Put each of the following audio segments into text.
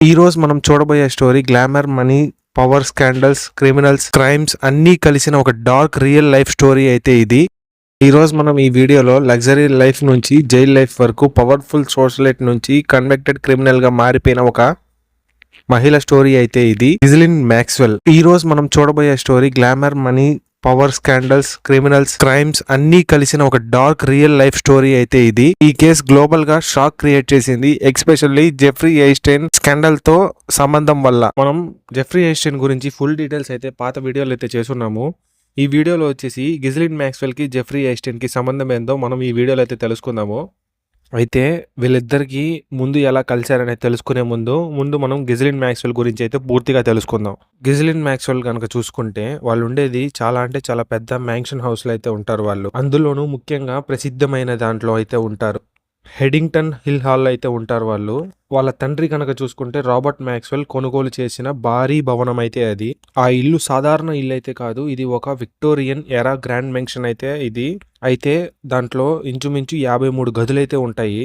ఈ రోజు మనం చూడబోయే story glamour, money, power, scandals, criminals, crimes అన్నీ కలిసిన ఒక డార్క్ రియల్ లైఫ్ స్టోరీ అయితే ఇది. ఈ రోజు మనం ఈ వీడియోలో లగ్జరీ లైఫ్ నుంచి జైల్ లైఫ్ వరకు, పవర్ఫుల్ సోషలైట్ నుంచి కన్విక్టెడ్ క్రిమినల్ గా మారిపోయిన ఒక మహిళ స్టోరీ అయితే ఇది. గిజ్లిన్ మ్యాక్స్వెల్. ఈ రోజు మనం చూడబోయే story glamour, money, power, scandals, criminals, crimes అన్నీ కలిసిన ఒక డార్క్ రియల్ లైఫ్ స్టోరీ అయితే ఇది. ఈ కేసు గ్లోబల్ గా షాక్ క్రియేట్ చేసింది, ఎక్స్పెషల్లీ జెఫ్రీ ఎయిన్స్టైన్ స్కాండల్ తో సంబంధం వల్ల. మనం జెఫ్రీ ఎయిన్స్టైన్ గురించి ఫుల్ డీటెయిల్స్ అయితే పాత వీడియోలు అయితే చేస్తున్నాము. ఈ వీడియోలో వచ్చేసి గిజ్లిన్ మ్యాక్స్వెల్ కి జెఫ్రీ ఎయిన్స్టైన్ కి సంబంధం ఏందో మనం ఈ వీడియోలో అయితే తెలుసుకుందాము. అయితే వీళ్ళిద్దరికి ముందు ఎలా కలిశారనేది తెలుసుకునే ముందు మనం గిజ్లిన్ మ్యాక్స్వెల్ గురించి అయితే పూర్తిగా తెలుసుకుందాం. గిజ్లిన్ మ్యాక్స్వెల్ కనుక చూసుకుంటే వాళ్ళు ఉండేది చాలా అంటే చాలా పెద్ద మ్యాన్షన్ హౌస్ లో అయితే ఉంటారు వాళ్ళు. అందులోనూ ముఖ్యంగా ప్రసిద్ధమైన దాంట్లో అయితే ఉంటారు. హెడింగ్టన్ హిల్ హాల్ అయితే ఉంటారు వాళ్ళు. వాళ్ళ తండ్రి కనుక చూసుకుంటే రాబర్ట్ మ్యాక్స్వెల్ కొనుగోలు చేసిన భారీ భవనం అయితే అది. ఆ ఇల్లు సాధారణ ఇల్లు అయితే కాదు, ఇది ఒక విక్టోరియన్ ఎరా గ్రాండ్ మెన్షన్ అయితే ఇది. అయితే దాంట్లో ఇంచుమించు 53 గదులు అయితే ఉంటాయి.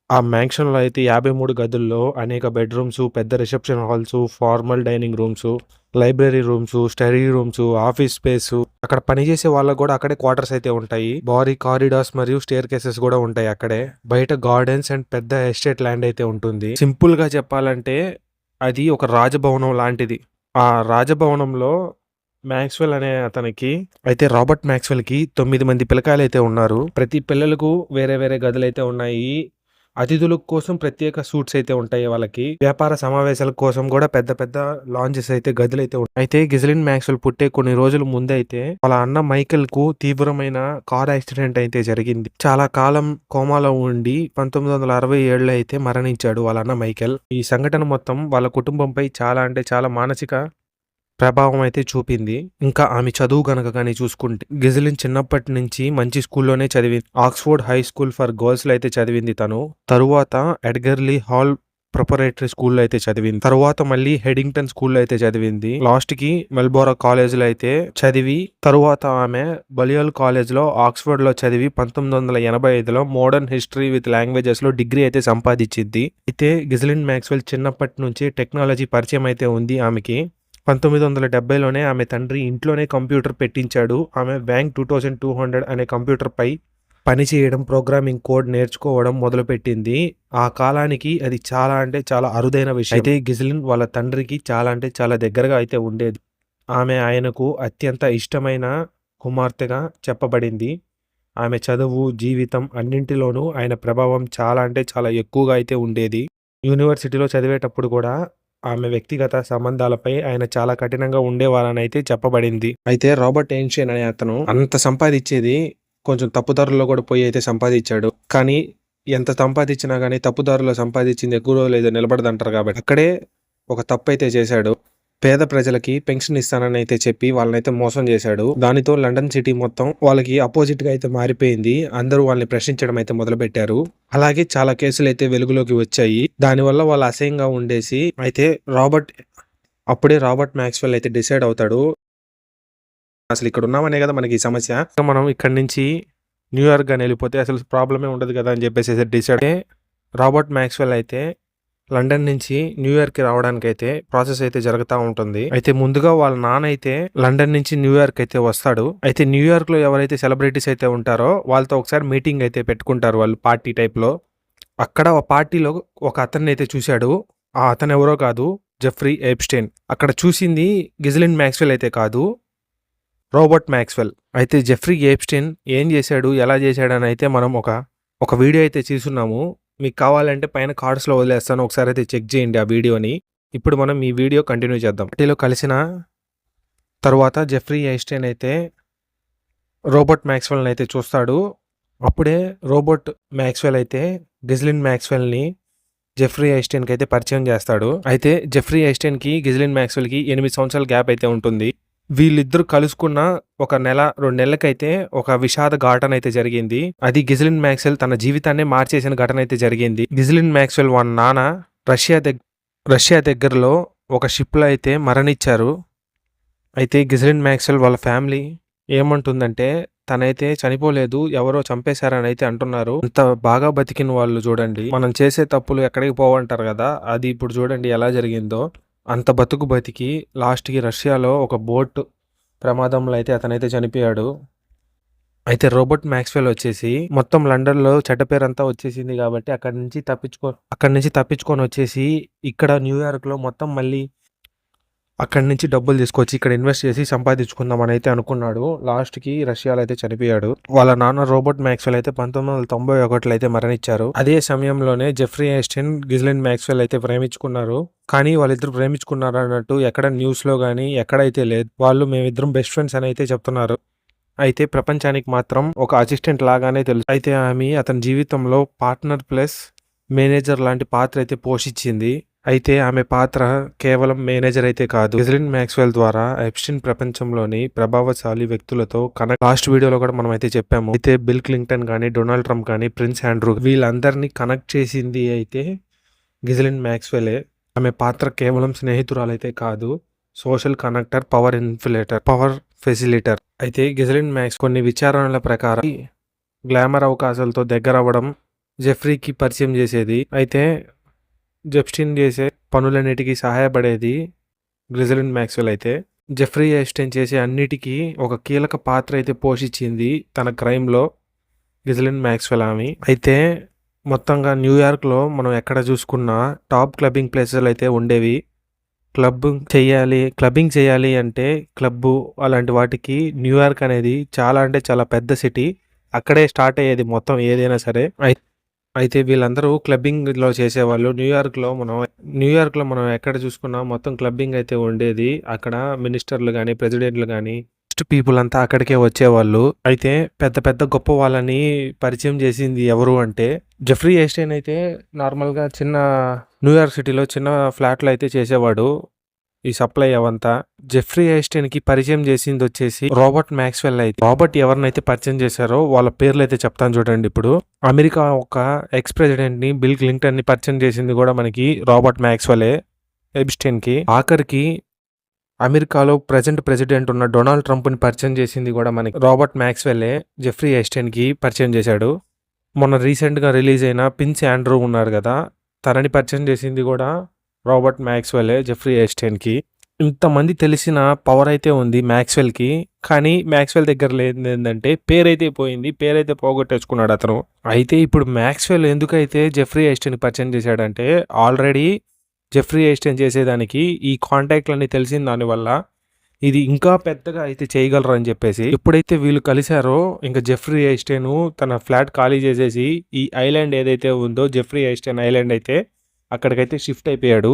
ఆ మ్యాన్షన్ లో అయితే 53 గదుల్లో అనేక బెడ్రూమ్స్, పెద్ద reception halls, formal dining rooms, library rooms, study rooms, office space, అక్కడ పనిచేసే వాళ్ళకు కూడా అక్కడే క్వార్టర్స్ అయితే ఉంటాయి. భారీ కారిడార్స్ మరియు స్టేర్ కేసెస్ కూడా ఉంటాయి అక్కడే. బయట గార్డెన్స్ అండ్ పెద్ద ఎస్టేట్ ల్యాండ్ అయితే ఉంటుంది. సింపుల్ గా చెప్పాలంటే అది ఒక రాజభవనం లాంటిది. ఆ రాజభవనంలో మ్యాక్స్వెల్ అనే అతనికి అయితే రాబర్ట్ మ్యాక్స్వెల్ కి 9 మంది పిల్లకాయలు అయితే ఉన్నారు. ప్రతి పిల్లలకు వేరే వేరే గదులు అయితే ఉన్నాయి. అతిథుల కోసం ప్రత్యేక సూట్స్ అయితే ఉంటాయి వాళ్ళకి. వ్యాపార సమావేశాల కోసం కూడా పెద్ద పెద్ద లాంజెస్ అయితే గదులు అయితే ఉంటాయి. అయితే గిజ్లిన్ మ్యాక్స్వెల్ పుట్టే కొన్ని రోజుల ముందు అయితే వాళ్ళ అన్న మైకెల్ కు తీవ్రమైన కార్ యాక్సిడెంట్ అయితే జరిగింది. చాలా కాలం కోమాలో ఉండి 1967లో అయితే మరణించాడు వాళ్ళ అన్న మైకెల్. ఈ సంఘటన మొత్తం వాళ్ళ కుటుంబంపై చాలా అంటే చాలా మానసిక ప్రభావం అయితే చూపింది. ఇంకా ఆమె చదువు గనక కానీ చూసుకుంటే గిజ్లిన్ చిన్నప్పటి నుంచి మంచి స్కూల్లోనే చదివింది. Oxford high school for girls లో అయితే చదివింది తను. తరువాత ఎడ్గర్లీ హాల్ ప్రిపరేటరీ స్కూల్లో అయితే చదివింది. తర్వాత మళ్ళీ హెడింగ్టన్ స్కూల్లో అయితే చదివింది. లాస్ట్ కి మెల్బోరా కాలేజ్ లో అయితే చదివి తరువాత ఆమె బలియల్ కాలేజ్ లో ఆక్స్ఫర్డ్ లో చదివి 1985లో మోడర్న్ హిస్టరీ విత్ లాంగ్వేజెస్ లో డిగ్రీ అయితే సంపాదించింది. అయితే గిజ్లిన్ మ్యాక్స్వెల్ చిన్నప్పటి నుంచి టెక్నాలజీ పరిచయం అయితే ఉంది ఆమెకి. 1970లోనే ఆమె తండ్రి ఇంట్లోనే కంప్యూటర్ పెట్టించాడు. ఆమె వ్యాంగ్ 2200 అనే కంప్యూటర్ పై పనిచేయడం, ప్రోగ్రామింగ్ కోడ్ నేర్చుకోవడం మొదలుపెట్టింది. ఆ కాలానికి అది చాలా అంటే చాలా అరుదైన విషయం. అయితే గిజ్లిన్ వాళ్ళ తండ్రికి చాలా అంటే చాలా దగ్గరగా అయితే ఉండేది. ఆమె ఆయనకు అత్యంత ఇష్టమైన కుమార్తెగా చెప్పబడింది. ఆమె చదువు, జీవితం అన్నింటిలోనూ ఆయన ప్రభావం చాలా అంటే చాలా ఎక్కువగా అయితే ఉండేది. యూనివర్సిటీలో చదివేటప్పుడు కూడా ఆమె వ్యక్తిగత సంబంధాలపై ఆయన చాలా కఠినంగా ఉండేవారని అయితే చెప్పబడింది. అయితే రాబర్ట్ ఎయిన్స్టైన్ అనే అతను అంత సంపాదించేది కొంచెం తప్పుదారుల్లో కూడా పోయి అయితే సంపాదించాడు. కానీ ఎంత సంపాదించినా కానీ తప్పుదారులో సంపాదించింది ఎక్కువ రోజులు అయితే నిలబడదంటారు కాబట్టి అక్కడే ఒక తప్పు అయితే చేశాడు. పేద ప్రజలకి పెన్షన్ ఇస్తానని అయితే చెప్పి వాళ్ళనైతే మోసం చేశాడు. దానితో లండన్ సిటీ మొత్తం వాళ్ళకి అపోజిట్ గా అయితే మారిపోయింది. అందరూ వాళ్ళని ప్రశ్నించడం అయితే మొదలు పెట్టారు. అలాగే చాలా కేసులు అయితే వెలుగులోకి వచ్చాయి. దానివల్ల వాళ్ళు అసహ్యంగా ఉండేసి అయితే అప్పుడే రాబర్ట్ మ్యాక్స్వెల్ అయితే డిసైడ్ అవుతాడు, అసలు ఇక్కడ ఉన్నామనే కదా మనకి ఈ సమస్య, మనం ఇక్కడ నుంచి న్యూయార్క్ గాని వెళ్ళిపోతే అసలు ప్రాబ్లమే ఉండదు కదా అని చెప్పేసి డిసైడ్. రాబర్ట్ మ్యాక్స్వెల్ అయితే లండన్ నుంచి న్యూయార్క్ కి రావడానికి అయితే ప్రాసెస్ అయితే జరుగుతూ ఉంటుంది. అయితే ముందుగా వాళ్ళ నాన్న అయితే లండన్ నుంచి న్యూయార్క్ అయితే వస్తాడు. అయితే న్యూయార్క్ లో ఎవరైతే సెలబ్రిటీస్ అయితే ఉంటారో వాళ్ళతో ఒకసారి మీటింగ్ అయితే పెట్టుకుంటారు వాళ్ళు, పార్టీ టైప్ లో. అక్కడ ఆ పార్టీలో ఒక అతన్ని అయితే చూశాడు. ఆ అతను ఎవరో కాదు, జెఫ్రీ ఎయిన్స్టైన్. అక్కడ చూసింది గిజ్లిన్ మ్యాక్స్వెల్ అయితే కాదు, రాబర్ట్ మ్యాక్స్వెల్. అయితే జెఫ్రీ ఎయిన్స్టైన్ ఏం చేశాడు, ఎలా చేశాడు అని అయితే మనం ఒక వీడియో అయితే చూస్తున్నాము. మీకు కావాలంటే పైన కార్డ్స్లో వదిలేస్తాను, ఒకసారి అయితే చెక్ చేయండి ఆ వీడియోని. ఇప్పుడు మనం ఈ వీడియో కంటిన్యూ చేద్దాం. పార్టీలో కలిసిన తర్వాత జెఫ్రీ ఎయిన్స్టైన్ అయితే రాబర్ట్ మ్యాక్స్వెల్ని అయితే చూస్తాడు. అప్పుడే రాబర్ట్ మ్యాక్స్వెల్ అయితే గిజ్లిన్ మ్యాక్స్వెల్ని జెఫ్రీ ఎయిన్స్టైన్కి అయితే పరిచయం చేస్తాడు. అయితే జెఫ్రీ ఎయిన్స్టైన్కి గిజ్లిన్ మ్యాక్స్వెల్కి 8 సంవత్సరాల గ్యాప్ అయితే ఉంటుంది. వీళ్ళిద్దరు కలుసుకున్న 1 నెల 2 నెలలకైతే ఒక విషాద ఘటన అయితే జరిగింది. అది గిజ్లిన్ మ్యాక్స్వెల్ తన జీవితాన్ని మార్చేసిన ఘటన అయితే జరిగింది. గిజ్లిన్ మ్యాక్స్వెల్ వాళ్ళ నాన్న రష్యా దగ్గరలో ఒక షిప్ లో అయితే మరణించారు. అయితే గిజ్లిన్ మ్యాక్స్వెల్ వాళ్ళ ఫ్యామిలీ ఏమంటుందంటే తనైతే చనిపోలేదు, ఎవరో చంపేశారని అయితే అంటున్నారు. అంత బాగా బతికిన వాళ్ళు చూడండి, మనం చేసే తప్పులు ఎక్కడికి పోవంటారు కదా, అది ఇప్పుడు చూడండి ఎలా జరిగిందో. అంత బతుకు బతికి లాస్ట్‌కి రష్యాలో ఒక బోట్ ప్రమాదంలో అయితే అతనైతే చనిపోయాడు. అయితే రోబర్ట్ మ్యాక్స్‌వెల్ వచ్చేసి మొత్తం లండన్‌లో చెడ్డ పేరంతా వచ్చేసింది కాబట్టి అక్కడి నుంచి తప్పించుకొనొచ్చేసి ఇక్కడ న్యూయార్క్‌లో మొత్తం మళ్ళీ అక్కడి నుంచి డబ్బులు తీసుకొచ్చి ఇక్కడ ఇన్వెస్ట్ చేసి సంపాదించుకుందామని అయితే అనుకున్నాడు. లాస్ట్‌కి రష్యాలో అయితే చనిపోయాడు. వాళ్ళ నాన్న రోబర్ట్ మ్యాక్స్‌వెల్ అయితే 1991లో అయితే మరణించారు. అదే సమయంలోనే జెఫ్రీ ఐన్‌స్టీన్, గిజ్లెన్ మ్యాక్స్‌వెల్ అయితే ప్రేమించుకున్నారు. కానీ వాళ్ళిద్దరూ ప్రేమించుకున్నారు అన్నట్టు ఎక్కడ న్యూస్‌లో గాని ఎక్కడైతే లేదు. వాళ్ళు మేమిద్దరం బెస్ట్ ఫ్రెండ్స్ అని అయితే చెప్తున్నారు. అయితే ప్రపంచానికి మాత్రం ఒక అసిస్టెంట్ లాగానే తెలుసు. అయితే ఆమె అతని జీవితంలో పార్ట్నర్ ప్లస్ మేనేజర్ లాంటి పాత్ర అయితే పోషించింది. అయితే ఆమె పాత్ర కేవలం మేనేజర్ అయితే కాదు. గిజ్లెన్ మ్యాక్స్‌వెల్ ద్వారా ఎప్స్టీన్ ప్రపంచంలోని ప్రభావశాలి వ్యక్తులతో లాస్ట్ వీడియోలో కూడా మనం అయితే చెప్పాము. అయితే బిల్ క్లింటన్ కానీ, డొనాల్డ్ ట్రంప్ కానీ, ప్రిన్స్ ఆండ్రూ వీళ్ళందరినీ కనెక్ట్ చేసింది అయితే గిజ్లెన్ మ్యాక్స్‌వెలే. ఆమె పాత్ర కేవలం స్నేహితురాలైతే కాదు, సోషల్ కనెక్టర్, పవర్ ఫెసిలిటర్. అయితే గిజ్లెన్ మ్యాక్స్ కొన్ని విచారణల ప్రకారం గ్లామర్ అవకాశాలతో దగ్గర అవ్వడం జెఫ్రీకి పరిచయం చేసేది. అయితే జెప్స్టీన్ చేసే పనులన్నిటికీ సహాయపడేది గిజ్లెన్ మ్యాక్స్‌వెల్. అయితే జెఫ్రీ ఐన్‌స్టీన్ చేసే అన్నిటికీ ఒక కీలక పాత్ర అయితే పోషించింది తన క్రైమ్‌లో గిజ్లెన్ మ్యాక్స్‌వెల్ ఆమె. అయితే మొత్తంగా న్యూయార్క్‌లో మనం ఎక్కడ చూసుకున్నా టాప్ క్లబ్బింగ్ ప్లేసెస్ అయితే ఉండేవి. క్లబ్బింగ్ చేయాలి అంటే క్లబ్బు అలాంటి వాటికి న్యూయార్క్ అనేది చాలా అంటే చాలా పెద్ద సిటీ. అక్కడే స్టార్ట్ అయ్యేది మొత్తం ఏదైనా సరే. అయితే వీళ్ళందరూ క్లబ్బింగ్‌లో చేసేవాళ్ళు. న్యూయార్క్‌లో మనం ఎక్కడ చూసుకున్నా మొత్తం క్లబ్బింగ్ అయితే ఉండేది. అక్కడ మినిస్టర్లు గాని, ప్రెసిడెంట్లు గాని, ఫస్ట్ పీపుల్ అంతా అక్కడికే వచ్చేవాళ్ళు. అయితే పెద్ద పెద్ద గొప్ప వాళ్ళని పరిచయం చేసింది ఎవరు అంటే జెఫ్రీ ఐన్‌స్టీన్. అయితే నార్మల్‌గా న్యూయార్క్ సిటీలో చిన్న ఫ్లాట్‌లో అయితే చేసేవాడు ఈ సప్లై అవంతా. జెఫ్రీ ఐన్‌స్టీన్‌కి పరిచయం చేసింది వచ్చేసి రాబర్ట్ మ్యాక్స్‌వెల్. అయితే రాబర్ట్ ఎవరినైతే పరిచయం చేశారో వాళ్ళ పేర్లు అయితే చెప్తాను చూడండి ఇప్పుడు. అమెరికా ఒక ఎక్స్ ప్రెసిడెంట్‌ని, బిల్ క్లింటన్‌ని పరిచయం చేసింది కూడా మనకి రాబర్ట్ మ్యాక్స్‌వెలే ఎప్స్టీన్‌కి. ఆఖరికి అమెరికాలో ప్రెసిడెంట్ ఉన్న డొనాల్డ్ ట్రంప్‌ని పరిచయం చేసింది కూడా మనకి రాబర్ట్ మ్యాక్స్‌వెలే జెఫ్రీ ఐన్‌స్టీన్‌కి పరిచయం చేశాడు. మొన్న రీసెంట్‌గా రిలీజ్ అయిన ప్రిన్స్ ఆండ్రూ ఉన్నారు కదా, తనని పరిచయం చేసింది కూడా రాబర్ట్ మ్యాక్స్‌వెలే జెఫ్రీ ఐన్‌స్టీన్‌కి. ఇంతమంది తెలిసిన పవర్ అయితే ఉంది మ్యాక్స్‌వెల్‌కి. కానీ మ్యాక్స్‌వెల్ దగ్గర లేనిదేందంటే పేరైతే పోయింది. పేరైతే పోగొట్టేసుకున్నాడు అతను. అయితే ఇప్పుడు మ్యాక్స్‌వెల్ ఎందుకైతే జెఫ్రీ ఐన్‌స్టీన్‌కి పరిచయం చేశాడంటే ఆల్రెడీ జెఫ్రీ ఐన్‌స్టీన్ చేసేదానికి ఈ కాంటాక్ట్‌లన్నీ తెలిసిన దానివల్ల ఇది ఇంకా పెద్దగా అయితే చేయగలరు అని చెప్పేసి. ఎప్పుడైతే వీళ్ళు కలిశారో ఇంకా జెఫ్రీ ఐన్‌స్టీన్ తన ఫ్లాట్ ఖాళీ చేసేసి ఈ ఐలాండ్ ఏదైతే ఉందో జెఫ్రీ ఐన్‌స్టీన్ ఐలాండ్ అయితే అక్కడికైతే షిఫ్ట్ అయిపోయాడు.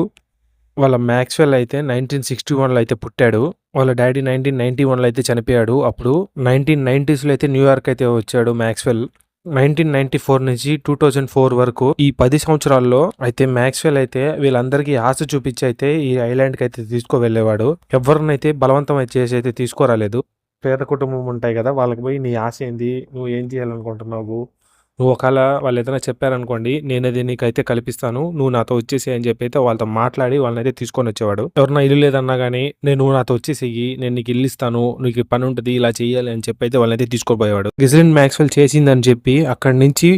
వాళ్ళ మ్యాక్స్‌వెల్ అయితే 1961లో అయితే పుట్టాడు. వాళ్ళ డాడీ 1991లో అయితే చనిపోయాడు. అప్పుడు 1990స్‌లో అయితే న్యూయార్క్ అయితే వచ్చాడు మ్యాక్స్‌వెల్. 1994 నుంచి 2004 వరకు ఈ 10 సంవత్సరాల్లో అయితే మ్యాక్స్‌వెల్ అయితే వీళ్ళందరికీ ఆశ చూపించి అయితే ఈ ఐలాండ్‌కి అయితే తీసుకువెళ్ళేవాడు. ఎవరినైతే బలవంతం చేసి అయితే తీసుకురాలేదు. పేద కుటుంబం ఉంటాయి కదా, వాళ్ళకి పోయి నీ ఆశ ఏంది, నువ్వు ఏం చేయాలనుకుంటున్నావు, నువ్వు ఒకవేళ వాళ్ళు ఏదైనా చెప్పారనుకోండి, నేనది నీకైతే కల్పిస్తాను, నువ్వు నాతో వచ్చేసేయి అని చెప్పి అయితే వాళ్ళతో మాట్లాడి వాళ్ళనైతే తీసుకొని వచ్చేవాడు. ఎవరన్నా ఇల్లు లేదన్నా కానీ నువ్వు నాతో వచ్చేసేయి, నేను నీకు ఇల్లు ఇస్తాను, నీకు పని ఉంటుంది, ఇలా చేయాలి అని చెప్పి అయితే వాళ్ళనైతే తీసుకుపోయేవాడు. గిజ్లెన్ మ్యాక్స్‌వెల్ చేసిందని చెప్పి అక్కడి నుంచి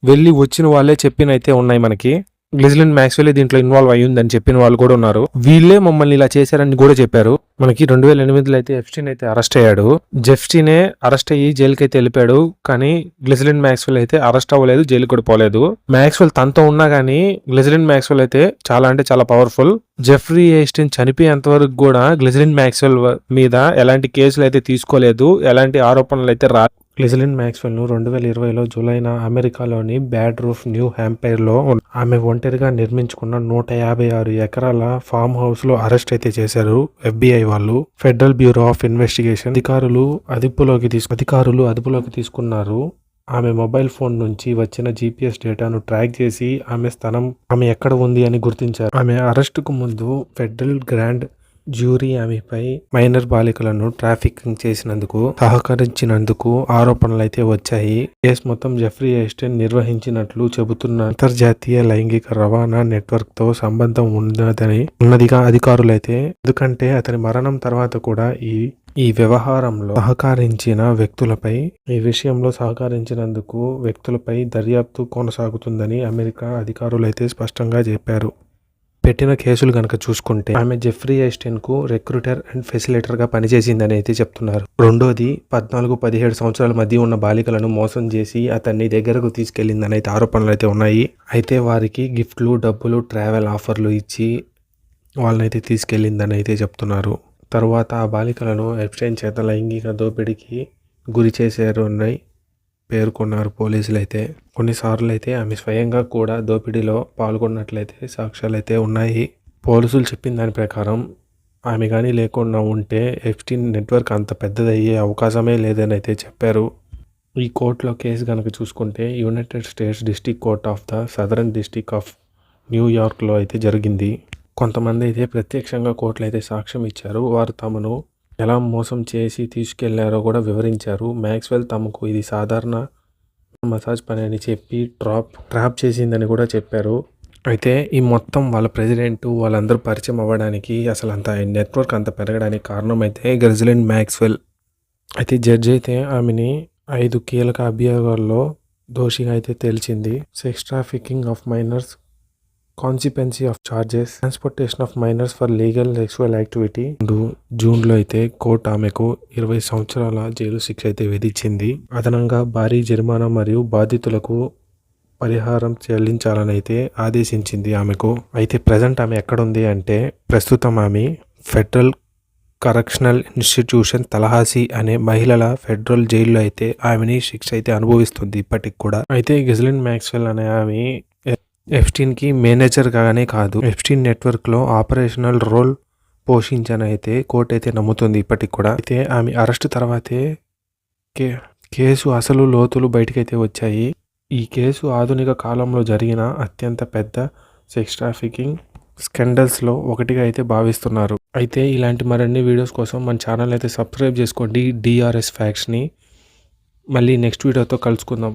వెళ్ళి వచ్చిన వాళ్ళే చెప్పినైతే ఉన్నాయి మనకి. గిజ్లెన్ మ్యాక్స్‌వెల్ దీంట్లో ఇన్వాల్వ్ అయ్యిందని చెప్పిన వాళ్ళు కూడా ఉన్నారు. వీళ్ళే మమ్మల్ని ఇలా చేశారని కూడా చెప్పారు. మనకి 2008లో అయితే ఎప్స్టీన్ అయితే అరెస్ట్ అయ్యాడు. జెఫ్టీనే అరెస్ట్ అయ్యి జైలుకి అయితే వెళ్ళిపోయాడు. కానీ గిజ్లెన్ మ్యాక్స్‌వెల్ అయితే అరెస్ట్ అవ్వలేదు, జైలుకి కూడా పోలేదు. మ్యాక్స్‌వెల్ తనతో ఉన్నా కానీ గిజ్లెన్ మ్యాక్స్‌వెల్ అయితే చాలా అంటే చాలా పవర్ఫుల్. జెఫ్రీ ఐన్‌స్టీన్ చనిపోయేంత వరకు కూడా గిజ్లెన్ మ్యాక్స్‌వెల్ మీద ఎలాంటి కేసులు అయితే తీసుకోలేదు, ఎలాంటి ఆరోపణలు అయితే గిజ్లెన్ మ్యాక్స్‌వెల్‌ను 2020లో జూలైన అమెరికాలోని బ్యాడ్ రూఫ్, న్యూ హ్యాంపైర్‌లో ఆమె ఒంటరిగా నిర్మించుకున్న 156 ఎకరాల ఫామ్ హౌస్‌లో అరెస్ట్ అయితే చేశారు FBI వాళ్ళు. ఫెడరల్ బ్యూరో ఆఫ్ ఇన్వెస్టిగేషన్ అధికారులు అదుపులోకి తీసుకున్నారు. ఆమె మొబైల్ ఫోన్ నుంచి వచ్చిన GPS డేటాను ట్రాక్ చేసి ఆమె ఎక్కడ ఉంది అని గుర్తించారు. ఆమె అరెస్టుకు ముందు ఫెడరల్ గ్రాండ్ జ్యూరీ ఆమెపై మైనర్ బాలికలను ట్రాఫికింగ్ చేసినందుకు సహకరించినందుకు ఆరోపణలు అయితే వచ్చాయి. కేసు మొత్తం జెఫ్రీ ఐన్‌స్టీన్ నిర్వహించినట్లు చెబుతున్న అంతర్జాతీయ లైంగిక రవాణా నెట్వర్క్ తో సంబంధం ఉన్నదిగా అధికారులైతే, ఎందుకంటే అతని మరణం తర్వాత కూడా ఈ ఈ వ్యవహారంలో సహకరించిన వ్యక్తులపై ఈ విషయంలో సహకరించినందుకు వ్యక్తులపై దర్యాప్తు కొనసాగుతుందని అమెరికా అధికారులైతే స్పష్టంగా చెప్పారు. పెట్టిన కేసులు గనక చూసుకుంటే ఆమె జెఫ్రీ ఐస్టైన్ కు రిక్రూటర్ అండ్ ఫెసిలేటర్ గా పనిచేసిందని అయితే చెప్తున్నారు. రెండోది 14-17 సంవత్సరాల మధ్య ఉన్న బాలికలను మోసం చేసి అతన్ని దగ్గరకు తీసుకెళ్లిందని అయితే ఆరోపణలు అయితే ఉన్నాయి. అయితే వారికి గిఫ్ట్లు, డబ్బులు, ట్రావెల్ ఆఫర్లు ఇచ్చి వాళ్ళనైతే తీసుకెళ్లిందని అయితే చెప్తున్నారు. తరువాత ఆ బాలికలను ఎప్స్టైన్ చేత లైంగిక దోపిడీకి గురి చేశారు అని పేర్కొన్నారు పోలీసులు అయితే. కొన్నిసార్లు అయితే ఆమె స్వయంగా కూడా దోపిడీలో పాల్గొన్నట్లయితే సాక్ష్యాలైతే ఉన్నాయి. పోలీసులు చెప్పిన దాని ప్రకారం ఆమె కానీ లేకుండా ఉంటే ఎప్స్టైన్ నెట్వర్క్ అంత పెద్దదయ్యే అవకాశమే లేదని అయితే చెప్పారు. ఈ కోర్టులో కేసు కనుక చూసుకుంటే United states district court of the southern district of న్యూయార్క్లో అయితే జరిగింది. కొంతమంది అయితే ప్రత్యక్షంగా కోర్టులో అయితే సాక్ష్యం ఇచ్చారు. వారు తమను ఎలా మోసం చేసి తీసుకెళ్లారో కూడా వివరించారు. మ్యాక్స్వెల్ తమకు ఇది సాధారణ మసాజ్ పని అని చెప్పి ట్రాప్ చేసిందని కూడా చెప్పారు. అయితే ఈ మొత్తం వాళ్ళ ప్రెసిడెంట్ వాళ్ళందరూ పరిచయం అవ్వడానికి అసలు అంత నెట్వర్క్ అంత పెరగడానికి కారణం అయితే గ్రెజిలిన్ మ్యాక్స్వెల్. అయితే జడ్జి అయితే ఆమెని 5 కీలక అభియోగాల్లో దోషిగా అయితే తేల్చింది. Sex trafficking of minors, conspiracy of charges, transportation of minors for legal sexual activity. జూన్లో అయితే కోర్టు ఆమెకు 20 సంవత్సరాల జైలు శిక్ష అయితే విధించింది. అదనంగా భారీ జరిమానా మరియు బాధితులకు పరిహారం చెల్లించాలని అయితే ఆదేశించింది ఆమెకు. అయితే ప్రజెంట్ ఆమె ఎక్కడుంది అంటే ప్రస్తుతం ఆమె ఫెడరల్ కరెక్షనల్ ఇన్స్టిట్యూషన్ తలహాసి అనే మహిళల ఫెడరల్ జైల్లో అయితే ఆమెని శిక్ష అయితే అనుభవిస్తుంది ఇప్పటికి కూడా. అయితే గ్రెజిలిన్ మ్యాక్స్వెల్ అనే ఆమె ఎప్స్టైన్కి మేనేజర్గానే కాదు, ఎప్స్టైన్ నెట్వర్క్లో ఆపరేషనల్ రోల్ పోషించని అయితే కోర్టు అయితే నమ్ముతుంది ఇప్పటికి కూడా. అయితే ఆమె అరెస్ట్ తర్వాతే కేసు అసలు లోతులు బయటకైతే వచ్చాయి. ఈ కేసు ఆధునిక కాలంలో జరిగిన అత్యంత పెద్ద సెక్స్ ట్రాఫికింగ్ స్కాండల్స్లో ఒకటిగా అయితే భావిస్తున్నారు. అయితే ఇలాంటి మరిన్ని వీడియోస్ కోసం మన ఛానల్ అయితే సబ్స్క్రైబ్ చేసుకోండి. DRS ఫ్యాక్ట్స్ని. మళ్ళీ నెక్స్ట్ వీడియోతో కలుసుకుందాం.